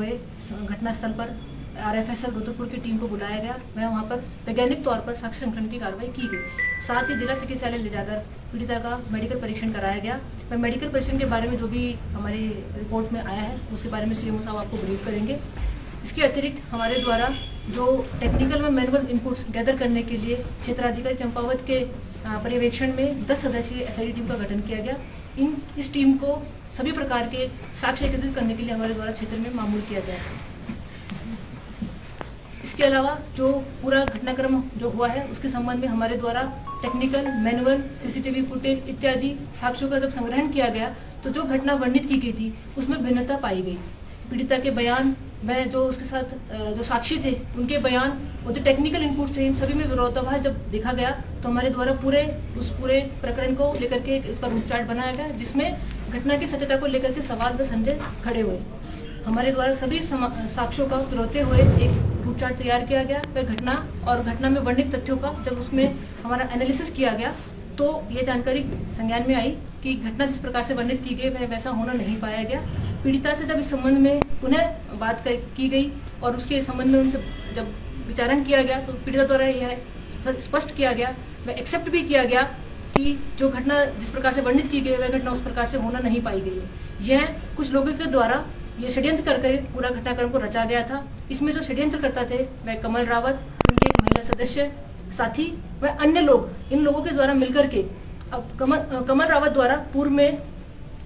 हुए घटनास्थल पर RFSL रुद्रपुर की टीम को बुलाया गया। वह वहाँ पर वैज्ञानिक तौर पर साक्ष्य संकलन की कार्रवाई की गई। साथ ही जिला चिकित्सालय ले जाकर पीड़िता का मेडिकल परीक्षण कराया गया। वह मेडिकल परीक्षण के बारे में जो भी हमारी रिपोर्ट में आया है उसके बारे में CMO साहब आपको ब्रीफ करेंगे। इसके अतिरिक्त हमारे द्वारा जो टेक्निकल व मैनुअल इनपुट्स गैदर करने के लिए क्षेत्राधिकारी चंपावत के पर्यवेक्षण में 10 सदस्यीय SIT टीम का गठन किया गया। इस टीम को सभी प्रकार के साक्ष्य एकत्रित करने के लिए हमारे द्वारा क्षेत्र में मामूल किया गया है। इसके अलावा जो पूरा घटनाक्रम जो हुआ है उसके संबंध में हमारे द्वारा टेक्निकल, मैनुअल, CCTV फुटेज इत्यादि साक्ष्यों का जब संग्रहण किया गया तो जो घटना वर्णित की गई थी उसमें भिन्नता पाई गई। पीड़िता के बयान में जो उसके साथ जो साक्षी थे उनके बयान और जो टेक्निकल इनपुट थे इन सभी में विरोधाभास जब देखा गया तो हमारे द्वारा पूरे प्रकरण को लेकर के इसका रूट चार्ट बनाया गया, जिसमें घटना की सत्यता को लेकर के सवाल व संदेह खड़े हुए। हमारे द्वारा सभी साक्ष्यों का पिरोते हुए एक रूट चार्ट तैयार किया गया। वह घटना और घटना में वर्णित तथ्यों का जब उसमें हमारा एनालिसिस किया गया तो ये जानकारी संज्ञान में आई कि घटना जिस प्रकार से वर्णित की गई वह वैसा होना नहीं पाया गया। पीड़िता से जब इस संबंध में पुनः बात की गई और उसके संबंध में उनसे जब विचारण किया गया तो पीड़िता द्वारा यह स्पष्ट किया गया, वह एक्सेप्ट भी किया गया कि जो घटना जिस प्रकार से वर्णित की गई वह घटना उस प्रकार से होना नहीं पाई गई है। यह कुछ लोगों के द्वारा ये षड्यंत्र करके पूरा घटनाक्रम को रचा गया था। इसमें जो षड्यंत्र करता थे वह कमल रावत, उनके एक महिला सदस्य, साथी व अन्य लोग, इन लोगों के द्वारा मिलकर के अब कमल रावत द्वारा पूर्व में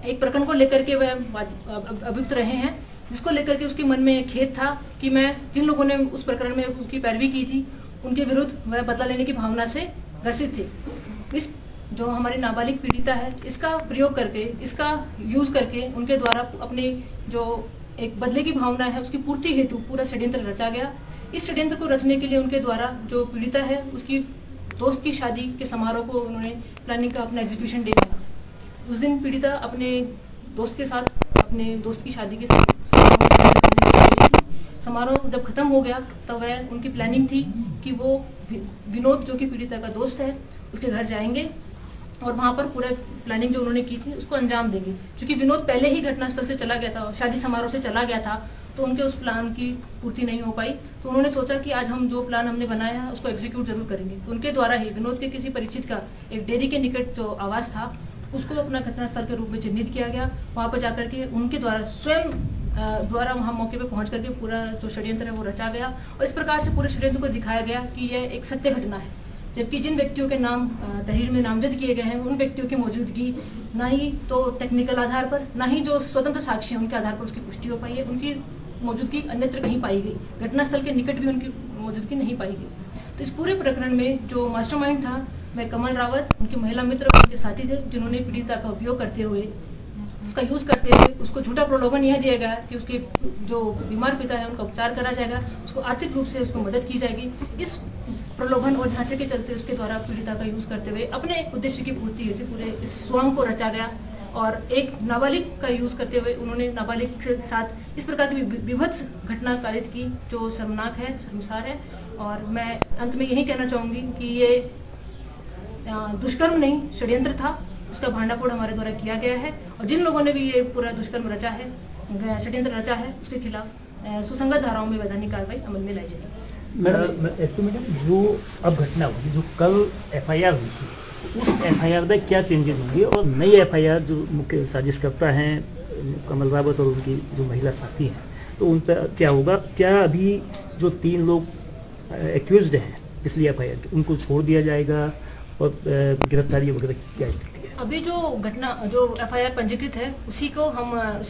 एक प्रकरण को लेकर के वह अभियुक्त रहे हैं, जिसको लेकर के उसके मन में खेद था कि मैं जिन लोगों ने उस प्रकरण में उसकी पैरवी की थी उनके विरुद्ध वह बदला लेने की भावना से ग्रसित थे। इस जो हमारी नाबालिग पीड़िता है इसका प्रयोग करके, इसका यूज करके उनके द्वारा अपनी जो एक बदले की भावना है उसकी पूर्ति हेतु पूरा षड्यंत्र रचा गया। इस षड्यंत्र को रचने के लिए उनके द्वारा जो पीड़िता है उसकी दोस्त की शादी के समारोह को उन्होंने प्लानिंग का अपना एग्जीक्यूशन डे बना। उस दिन पीड़िता अपने दोस्त के साथ अपने दोस्त की शादी के समारोह जब खत्म हो गया तब वह उनकी प्लानिंग थी कि वो विनोद जो कि पीड़िता का दोस्त है उसके घर जाएंगे और वहां पर पूरा प्लानिंग जो उन्होंने की थी उसको अंजाम देंगे। क्योंकि विनोद पहले ही घटनास्थल से चला गया था, शादी समारोह से चला गया था, तो उनके उस प्लान की पूर्ति नहीं हो पाई। तो उन्होंने सोचा कि आज हम जो प्लान हमने बनाया है उसको एग्जीक्यूट जरूर करेंगे। तो उनके द्वारा ही विनोद के किसी परिचित का एक डेयरी के निकट जो आवास था उसको अपना घटनास्थल के रूप में चिन्हित किया गया। वहां पर जाकर के उनके द्वारा स्वयं द्वारा वहां मौके पर पहुंच करके पूरा जो षड्यंत्र है वो रचा गया और इस प्रकार से पूरे षड्यंत्र को दिखाया गया कि यह एक सत्य घटना है। जबकि जिन व्यक्तियों के नाम तहरीर में नामजद किए गए हैं उन व्यक्तियों की मौजूदगी ना ही तो टेक्निकल आधार पर, ना ही जो स्वतंत्र साक्ष्य हैं उनके आधार पर उसकी पुष्टि हो पाई है। उनकी मौजूदगी अन्यत्र कहीं पाई गई, घटनास्थल के निकट भी उनकी मौजूदगी नहीं पाई गई। तो इस पूरे प्रकरण में जो मास्टरमाइंड था वह कमल रावत, उनके महिला मित्र, उनके साथी थे, जिन्होंने पीड़िता का उपयोग करते हुए, उसका यूज करते हुए उसको झूठा प्रलोभन यह दिया गया कि उसके जो बीमार पिता है उनका उपचार करा जाएगा, उसको आर्थिक रूप से उसको मदद की जाएगी। इस प्रलोभन और झांसे के चलते उसके द्वारा पीड़िता का यूज करते हुए अपने उद्देश्य की पूर्ति हेतु पूरे इस स्वांग को रचा गया और एक नाबालिग का यूज करते हुए उन्होंने नाबालिग के साथ इस प्रकार की विभत्स घटना कारित की जो शर्मनाक है, शर्मसार है। और मैं अंत में यही कहना चाहूंगी कि ये दुष्कर्म नहीं षड्यंत्र था, उसका भांडाफोड़ हमारे द्वारा किया गया है और जिन लोगों ने भी ये पूरा दुष्कर्म रचा है, षड्यंत्र रचा है, उसके खिलाफ सुसंगत धाराओं में वैधानिक कार्रवाई अमल में लाई जाएगी। एसपी मैडम, जो अब घटना हुई, जो कल FIR हुई थी, उस FIR में क्या चेंजेस होंगे और नई FIR जो मुख्य साजिशकर्ता हैं कमल रावत और उनकी जो महिला साथी हैं तो उन पर क्या होगा? क्या अभी जो 3 लोग एक्यूज्ड हैं पिछली FIR के उनको छोड़ दिया जाएगा और गिरफ्तारी वगैरह क्या स्थिति? अभी जो घटना जो FIR पंजीकृत है उसी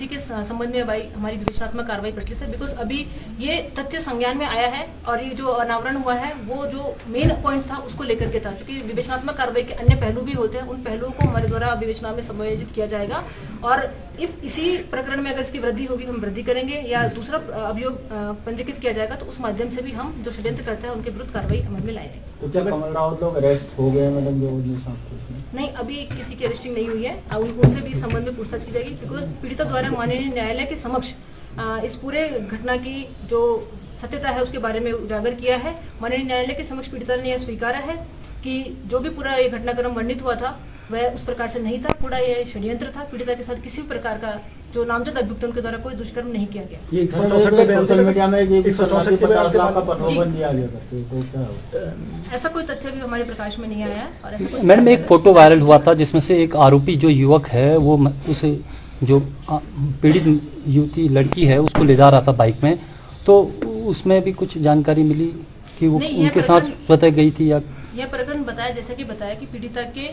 के संबंध में भाई हमारी विवेचनात्मक कार्रवाई प्रचलित है। बिकॉज अभी ये तथ्य संज्ञान में आया है और ये जो अनावरण हुआ है वो जो मेन पॉइंट था उसको लेकर के था। क्योंकि विवेचनात्मक कार्रवाई के अन्य पहलू भी होते हैं, उन पहलुओं को हमारे द्वारा विवेचना में समायोजित किया जाएगा और इसी प्रकरण में अगर इसकी वृद्धि होगी हम वृद्धि करेंगे या दूसरा अभियोग पंजीकृत किया जाएगा तो उस माध्यम से भी हम जो षड्यंत्र करते हैं उनके विरुद्ध कार्रवाई अमल में लाएंगे। तो क्या कमल रावत लोग अरेस्ट हो गए? मतलब जो नहीं, अभी किसी की अरेस्टिंग नहीं हुई है, उनसे भी इस संबंध में पूछताछ की जाएगी। बिकॉज पीड़िता द्वारा माननीय न्यायालय के समक्ष इस पूरे घटना की जो सत्यता है उसके बारे में उजागर किया है। माननीय न्यायालय के समक्ष पीड़िता ने यह स्वीकारा है कि जो भी पूरा ये घटनाक्रम वर्णित हुआ था वह उस प्रकार से नहीं था। पूरा ये षड्यंत्र था। पीड़िता के साथ किसी भी प्रकार का जो नामजद अभियुक्त उनके द्वारा कोई दुष्कर्म नहीं किया गया। ये 164 सोशल मीडिया में 50 लाख का प्रलोभन दिया गया करते तो क्या होता? ऐसा कोई तथ्य भी हमारे प्रकाश में नहीं आया है। और ऐसा कोई मैडम एक फोटो वायरल हुआ था जिसमें से एक आरोपी जो युवक है वो उस जो पीड़ित युवती लड़की है उसको ले जा रहा था बाइक में, तो उसमें भी कुछ जानकारी मिली कि वो नहीं, उनके साथ स्वतः गई थी या यह प्रकरण बताया, जैसा कि बताया कि पीड़िता के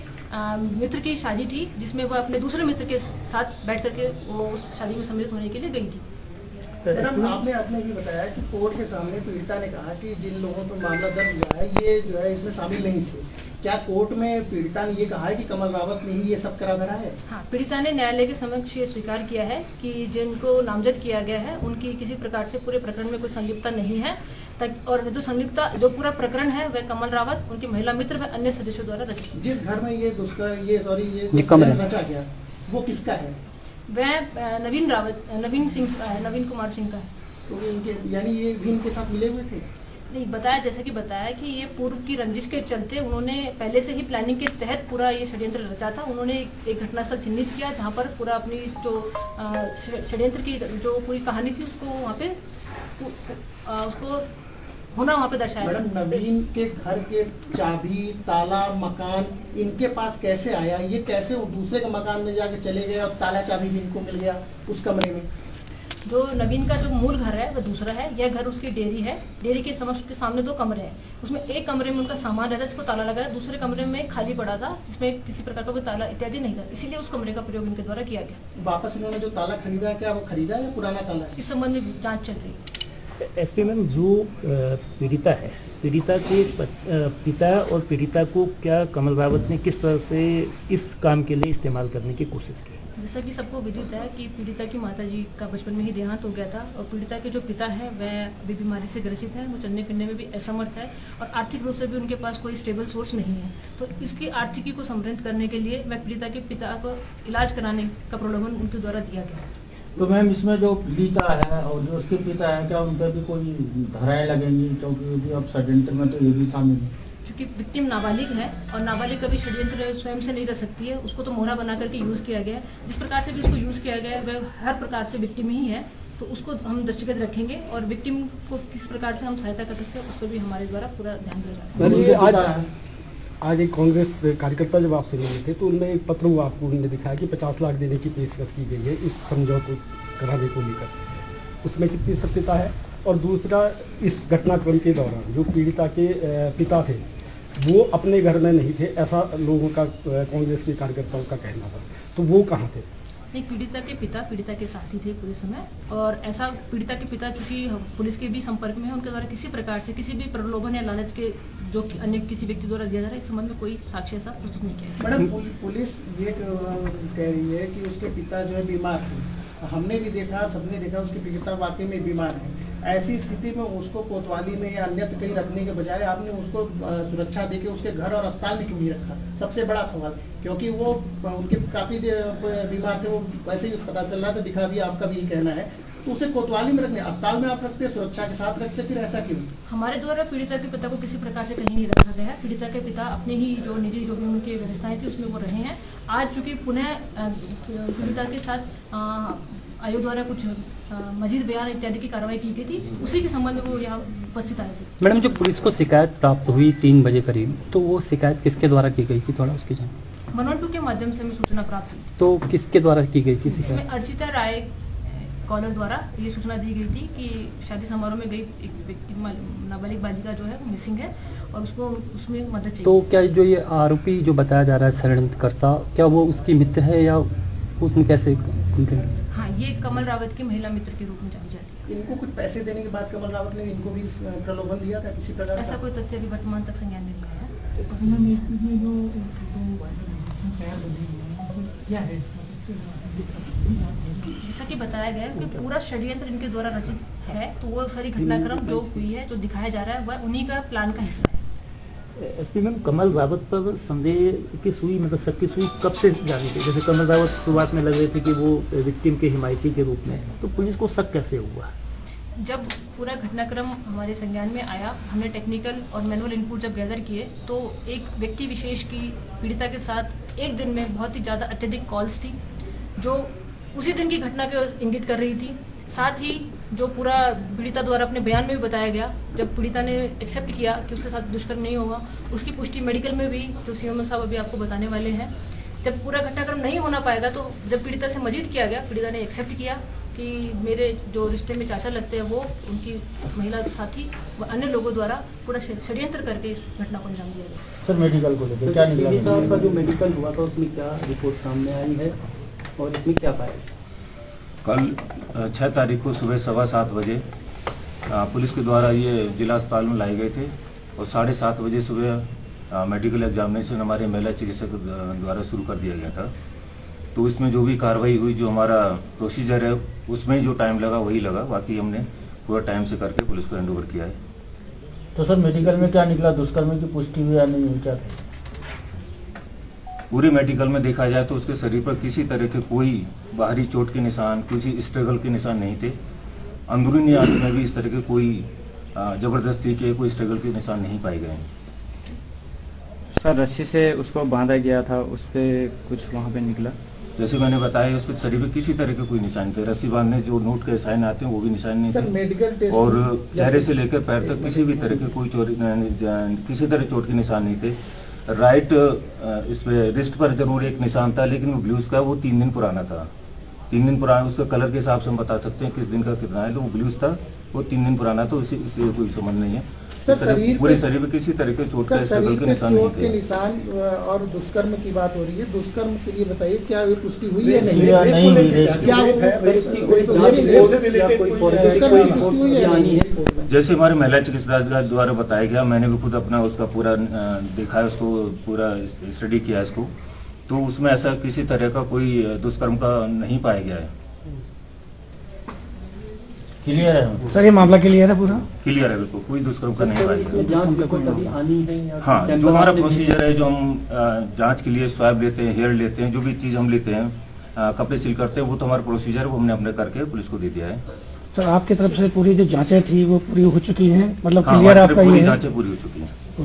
मित्र की शादी थी जिसमें वह अपने दूसरे मित्र के साथ बैठ करके वो उस शादी में सम्मिलित होने के लिए गई थी। मैडम आपने भी बताया कि कोर्ट के सामने पीड़िता ने कहा कि जिन लोगों पर मामला दर्ज हुआ है ये जो है इसमें शामिल नहीं थे। क्या कोर्ट में पीड़िता ने ये कहा है कि कमल रावत ने ही ये सब करा धरा है? हाँ, पीड़िता ने न्यायालय के समक्ष ये स्वीकार किया है कि जिनको नामजद किया गया है उनकी किसी प्रकार से पूरे प्रकरण में कोई संलिप्तता नहीं है, और जो संलिप्तता जो पूरा प्रकरण है वह कमल रावत, उनकी महिला मित्र व अन्य सदस्यों द्वारा रचित। जिस घर में ये रचा गया वो किसका है? वह नवीन कुमार सिंह का है। तो इनके यानी ये भी इनके साथ मिले हुए थे? नहीं, बताया जैसे कि बताया कि ये पूर्व की रंजिश के चलते उन्होंने पहले से ही प्लानिंग के तहत पूरा ये षड्यंत्र रचा था। उन्होंने एक घटनास्थल चिन्हित किया जहां पर पूरा अपनी जो षड्यंत्र की जो पूरी कहानी थी उसको वहाँ पे उसको होना वहाँ पे दर्शाया। मैडम, नवीन के घर के चाबी, ताला, मकान इनके पास कैसे आया? ये कैसे वो दूसरे के मकान में जाके चले गए और ताला चाबी भी इनको मिल गया उस कमरे में? जो नवीन का जो मूल घर है वह दूसरा है। यह घर उसकी डेयरी है। डेयरी के समक्ष के सामने 2 कमरे हैं। उसमें एक कमरे में उनका सामान रहता है जिसको ताला लगा है, दूसरे कमरे में खाली पड़ा था जिसमें किसी प्रकार का कोई ताला इत्यादि नहीं था, इसीलिए उस कमरे का प्रयोग इनके द्वारा किया गया। वापस इन्होंने जो ताला खरीदा है क्या वो खरीदा है या पुराना ताला है? इस संबंध में जाँच चल रही है। एसपी मैम, जो पीड़िता है, पीड़िता के पिता और पीड़िता को क्या कमल रावत ने किस तरह से इस काम के लिए इस्तेमाल करने की कोशिश की? जैसा कि सबको विदित है कि पीड़िता की माताजी का बचपन में ही देहांत हो गया था और पीड़िता के जो पिता हैं वह अभी बीमारी से ग्रसित है। वो चलने फिरने में भी असमर्थ है और आर्थिक रूप से भी उनके पास कोई स्टेबल सोर्स नहीं है। तो इसकी आर्थिकी को समृद्ध करने के लिए वह पीड़िता के पिता को इलाज कराने का प्रलोभन उनके द्वारा दिया गया। तो मैम, इसमें जो पीड़िता है और जो उसके पिता है क्या उन पर भी कोई धाराएं लगेंगी? क्योंकि अब षड्यंत्र में तो ये भी शामिल है। क्योंकि विक्टिम नाबालिग है और नाबालिग कभी षड्यंत्र स्वयं से नहीं रह सकती है, उसको तो मोहरा बना करके यूज किया गया है। जिस प्रकार से भी उसको यूज किया गया है वह हर प्रकार से विक्टिम ही है, तो उसको हम दृष्टिगत रखेंगे और विक्टिम को किस प्रकार से हम सहायता कर सकते हैं उस पर भी हमारे द्वारा पूरा ध्यान दिया जा रहा है। आज एक कांग्रेस कार्यकर्ता जब आपसे मिले थे तो उनमें एक पत्र हुआ आपको उन्होंने दिखाया कि 50 लाख देने की पेशकश की गई है इस समझौते कराने को लेकर, उसमें कितनी सत्यता है? और दूसरा, इस घटनाक्रम के दौरान जो पीड़िता के पिता थे वो अपने घर में नहीं थे, ऐसा लोगों का कांग्रेस के कार्यकर्ताओं का कहना था, तो वो कहाँ थे? नहीं, पीड़िता के पिता पीड़िता के साथी थे पूरे समय, और ऐसा पीड़िता के पिता चूंकि पुलिस के भी संपर्क में है, उनके द्वारा किसी प्रकार से किसी भी प्रलोभन या लालच के जो अन्य किसी व्यक्ति द्वारा दिया जा रहा है इस संबंध में कोई साक्ष्य ऐसा प्रस्तुत नहीं किया। मैडम, पुलिस ये कह रही है कि उसके पिता जो है बीमार थे। हमने भी देखा, सबने देखा उसके पिता वाकई में बीमार है। ऐसी स्थिति में उसको कोतवाली में या अन्यत्र कहीं रखने के बजाय आपने उसको सुरक्षा देके उसके घर और अस्पताल में क्यों नहीं रखा? सबसे बड़ा सवाल, क्योंकि वो उनके काफी बीमार थे, वो वैसे ही पता चल रहा था, दिखा भी आपका भी कहना है, तो उसे कोतवाली में रखने, अस्पताल में आप रखते, सुरक्षा के साथ रखते, फिर ऐसा क्यों? हमारे द्वारा पीड़िता के पिता को किसी प्रकार से कहीं नहीं रखा गया है। पीड़िता के पिता अपने ही जो निजी जो भी उनकी व्यवस्थाएं थी उसमें वो रहे हैं। आज चूंकि पुनः पीड़िता के साथ आयोग द्वारा कुछ मजीद बयान इत्यादि की कार्रवाई की गई थी, उसी के संबंध में वो यहाँ उपस्थित आए थे। मैडम, जो पुलिस को शिकायत प्राप्त हुई 3 बजे करीब, तो वो शिकायत किसके द्वारा की गई थी, थोड़ा उसकी जानकारी? 112 के माध्यम से हमें सूचना प्राप्त हुई। तो किसके द्वारा की गई थी इसमें शिकायत? अर्चिता राय कॉलर द्वारा ये सूचना दी गई थी कि शादी समारोह में गई एक व्यक्ति नाबालिग बालिका जो है मिसिंग है और उसको उसमें मदद चाहिए। तो क्या जो ये आरोपी जो बताया जा रहा है षड्यंत्रकर्ता, क्या वो उसकी मित्र है या उसने कैसे? हाँ, ये कमल रावत की महिला मित्र के रूप में जानी जाती है। इनको कुछ पैसे देने के बाद कमल रावत ने इनको भी प्रलोभन दिया था किसी प्रकार? ऐसा कोई तथ्य अभी वर्तमान तक संज्ञान में नहीं आया। जैसा कि बताया गया कि पूरा षड्यंत्र इनके द्वारा रचित है, तो वो सारी घटनाक्रम जो हुई है, जो दिखाया जा रहा है, वह उन्हीं का प्लान का हिस्सा है। एसपी मैम, कमल रावत पर संदेह की सुई, मतलब शक की सुई कब से जानी थी? जैसे कमल रावत शुरुआत में लग रहे थे कि वो विक्टिम के हिमायती के रूप में, तो पुलिस को शक कैसे हुआ? जब पूरा घटनाक्रम हमारे संज्ञान में आया, हमने टेक्निकल और मैनुअल इनपुट जब गैदर किए तो एक व्यक्ति विशेष की पीड़िता के साथ एक दिन में बहुत ही ज़्यादा अत्यधिक कॉल्स थी जो उसी दिन की घटना को इंगित कर रही थी। साथ ही जो पूरा पीड़िता द्वारा अपने बयान में भी बताया गया, जब पीड़िता ने एक्सेप्ट किया कि उसके साथ दुष्कर्म नहीं हुआ, उसकी पुष्टि मेडिकल में भी जो सीएमओ साहब अभी आपको बताने वाले हैं। जब पूरा घटनाक्रम नहीं होना पाएगा तो जब पीड़िता से मजीद किया गया, पीड़िता ने एक्सेप्ट किया कि मेरे जो रिश्ते में चाचा लगते हैं वो उनकी महिला साथी व अन्य लोगों द्वारा पूरा षड्यंत्र करके इस घटना को अंजाम दिया गया। सर मेडिकल को लेकर क्या निकला? पीड़िता का जो मेडिकल हुआ था उसमें क्या रिपोर्ट सामने आई है और इसमें क्या पाया? कल 6 तारीख को सुबह 7:15 बजे पुलिस के द्वारा ये जिला अस्पताल में लाए गए थे और 7:30 बजे सुबह मेडिकल एग्जामिनेशन हमारे महिला चिकित्सक द्वारा शुरू कर दिया गया था। तो इसमें जो भी कार्रवाई हुई, जो हमारा प्रोसीजर है उसमें जो टाइम लगा वही लगा, बाकी हमने पूरा टाइम से करके पुलिस को हैंडओवर किया है। तो सर मेडिकल में क्या निकला? दुष्कर्म की पुष्टि हुई या नहीं हुई, क्या? पूरे मेडिकल में देखा जाए तो उसके शरीर पर किसी तरह के कोई बाहरी चोट के निशान, किसी स्ट्रगल के निशान नहीं थे। अंदरूनी आंत में भी इस तरह के कोई जबरदस्ती के कोई स्ट्रगल के निशान नहीं पाए गए हैं। सर रस्सी से उसको बांधा गया था, उस पर कुछ वहाँ पे निकला? जैसे मैंने बताया उस पर शरीर पे किसी तरह के कोई निशान थे। रस्सी बांधने जो नोट के साइन आते हैं वो भी निशान नहीं सर थे मेडिकल टेस्ट और चेहरे से लेकर पैर तक किसी भी तरह के कोई किसी तरह चोट के निशान नहीं थे। राइट इस पे रिस्ट पर जरूर एक निशान था, लेकिन वो ब्लूज का वो 3 दिन पुराना था। 3 दिन पुराना, उसका कलर के हिसाब से हम बता सकते हैं किस दिन का कितना है। तो वो ब्लूज था, वो 3 दिन पुराना था, इससे कोई संबंध नहीं है। सर शरीर पूरे शरीर में किसी तरह के चोट का स्ट्रगल के निशान नहीं चोट के थे। निशान और दुष्कर्म की बात हो रही है। दुष्कर्म के लिए बताइए क्या ये पुष्टि हुई है नहीं? नहीं हुई। क्या जैसे हमारे महिला चिकित्सक द्वारा बताया गया, मैंने भी खुद अपना उसका पूरा देखा है, उसको पूरा स्टडी किया इसको, तो उसमें ऐसा किसी तरह का कोई दुष्कर्म का नहीं पाया गया है। क्लियर है सर ये मामला क्लियर है पूरा? क्लियर है, बिल्कुल कोई दुष्कर्म का नहीं पाया गया। जांच रिपोर्ट अभी आनी है या हाँ, सैंपल जो हमारा आपने भेजे? प्रोसीजर है, जो हम जांच के लिए स्वैब लेते हैं, हेयर लेते हैं, जो भी चीज हम लेते हैं, कपड़े सील करते हैं, वो तो हमारा प्रोसीजर है, वो हमने अपने करके पुलिस को दे दिया है। सर आपकी तरफ से पूरी जो जांचें थी वो पूरी हो चुकी हैं, मतलब हाँ, क्लियर हमारी आपका पूरी ये है? जांचें पूरी हो चुकी हैं।